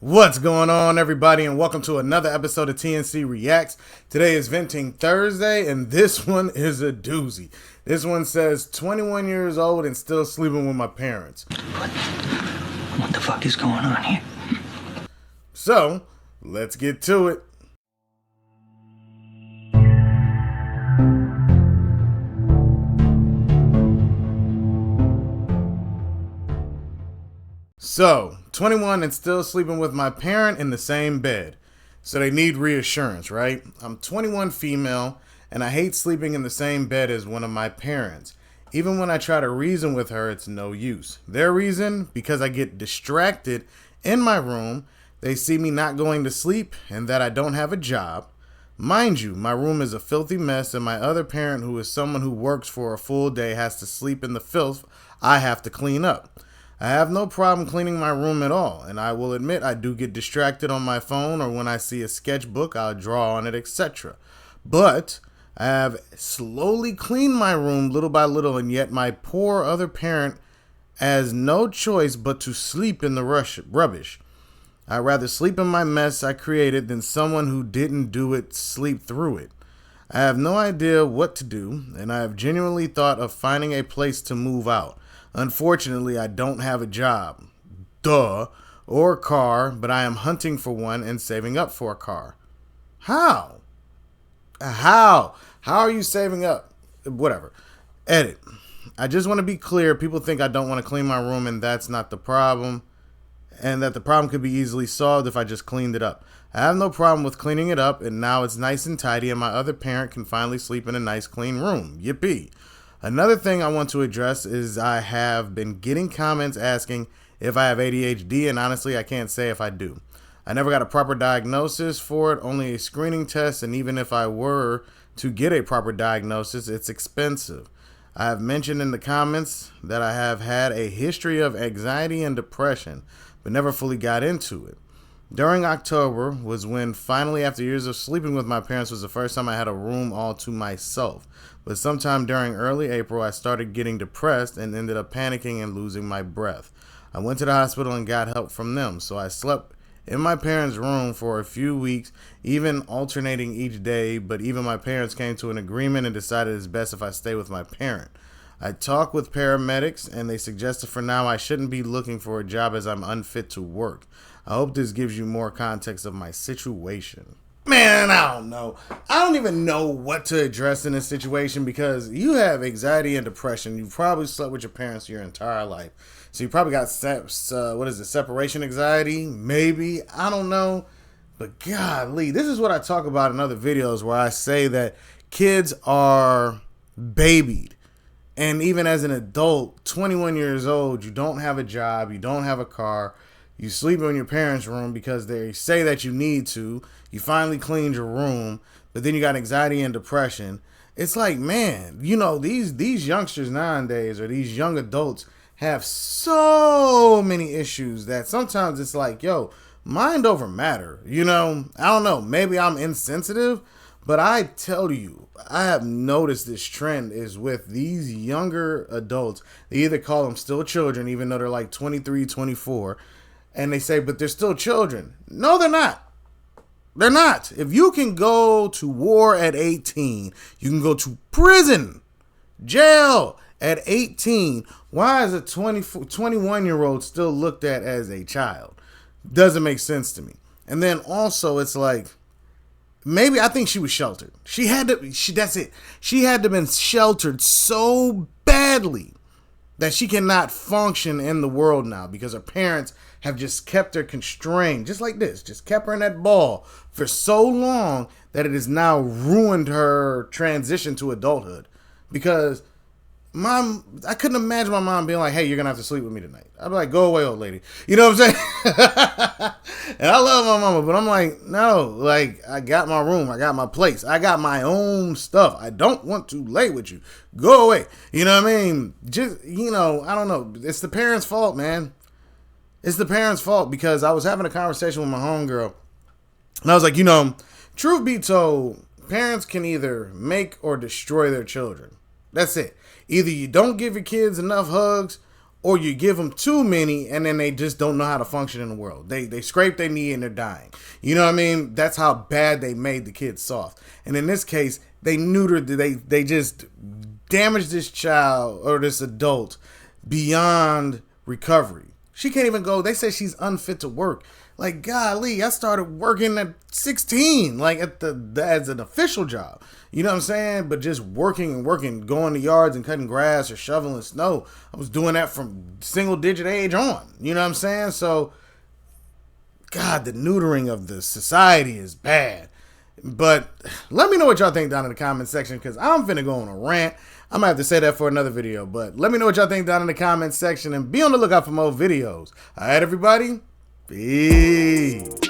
What's going on, everybody, and welcome to another episode of TNC Reacts. Today is Venting Thursday, and this one is a doozy. This one says 21 years old and still sleeping with my parents. What the fuck is going on here? So, let's get to it. So, 21 and still sleeping with my parent in the same bed. So they need reassurance, right? I'm 21 female, and I hate sleeping in the same bed as one of my parents. Even when I try to reason with her, it's no use. Their reason? Because I get distracted in my room. They see me not going to sleep and that I don't have a job. Mind you, my room is a filthy mess, and my other parent, who is someone who works for a full day, has to sleep in the filth I have to clean up. I have no problem cleaning my room at all, and I will admit I do get distracted on my phone, or when I see a sketchbook, I'll draw on it, etc. But I have slowly cleaned my room little by little, and yet my poor other parent has no choice but to sleep in the rubbish. I'd rather sleep in my mess I created than someone who didn't do it sleep through it. I have no idea what to do, and I have genuinely thought of finding a place to move out. Unfortunately, I don't have a job, or a car, but I am hunting for one and saving up for a car. How? How are you saving up? Whatever. Edit. I just want to be clear. People think I don't want to clean my room, and that's not the problem, and that the problem could be easily solved if I just cleaned it up. I have no problem with cleaning it up, and now it's nice and tidy, and my other parent can finally sleep in a nice clean room. Yippee. Another thing I want to address is I have been getting comments asking if I have ADHD, and honestly, I can't say if I do. I never got a proper diagnosis for it, only a screening test, and even if I were to get a proper diagnosis, it's expensive. I have mentioned in the comments that I have had a history of anxiety and depression, but never fully got into it. During October was when finally, after years of sleeping with my parents, was the first time I had a room all to myself. But sometime during early April, I started getting depressed and ended up panicking and losing my breath. I went to the hospital and got help from them, so I slept in my parents' room for a few weeks, even alternating each day, but even my parents came to an agreement and decided it's best if I stay with my parent. I talked with paramedics, and they suggested for now I shouldn't be looking for a job as I'm unfit to work. I hope this gives you more context of my situation. Man, I don't know. I don't even know what to address in this situation because you have anxiety and depression. You probably slept with your parents your entire life. So you probably got, separation anxiety? Maybe. I don't know. But golly, this is what I talk about in other videos where I say that kids are babied. And even as an adult, 21 years old, you don't have a job, you don't have a car, you sleep in your parents' room because they say that you need to. You finally cleaned your room, but then you got anxiety and depression. It's like, man, you know, these youngsters nowadays, or these young adults, have so many issues that sometimes it's like, yo, mind over matter. You know, I don't know. Maybe I'm insensitive, but I tell you, I have noticed this trend is with these younger adults. They either call them still children, even though they're like 23, 24. And they say, but they're still children. No, they're not. They're not. If you can go to war at 18, you can go to prison, jail at 18. Why is a 21-year-old still looked at as a child? Doesn't make sense to me. And then also it's like, maybe I think she was sheltered. That's it. She had to have been sheltered so badly that she cannot function in the world now because her parents have just kept her constrained, just like this, just kept her in that ball for so long that it has now ruined her transition to adulthood. Because I couldn't imagine my mom being like, hey, you're going to have to sleep with me tonight. I'd be like, go away, old lady. You know what I'm saying? And I love my mama, but I'm like, no, like, I got my room. I got my place. I got my own stuff. I don't want to lay with you. Go away. You know what I mean? Just, you know, I don't know. It's the parents' fault, man. It's the parents' fault because I was having a conversation with my homegirl, and I was like, you know, truth be told, parents can either make or destroy their children. That's it. Either you don't give your kids enough hugs, or you give them too many and then they just don't know how to function in the world. They scrape their knee and they're dying. You know what I mean? That's how bad they made the kids soft. And in this case, they neutered, they just damaged this child or this adult beyond recovery. She can't even go. They say she's unfit to work. Like, golly, I started working at 16, like as an official job. You know what I'm saying? But just working, going to yards and cutting grass or shoveling snow. I was doing that from single digit age on. You know what I'm saying? So, God, the neutering of the society is bad. But let me know what y'all think down in the comment section, because I'm finna go on a rant. I'm gonna have to say that for another video. But let me know what y'all think down in the comment section, and be on the lookout for more videos. All right, everybody? Peace.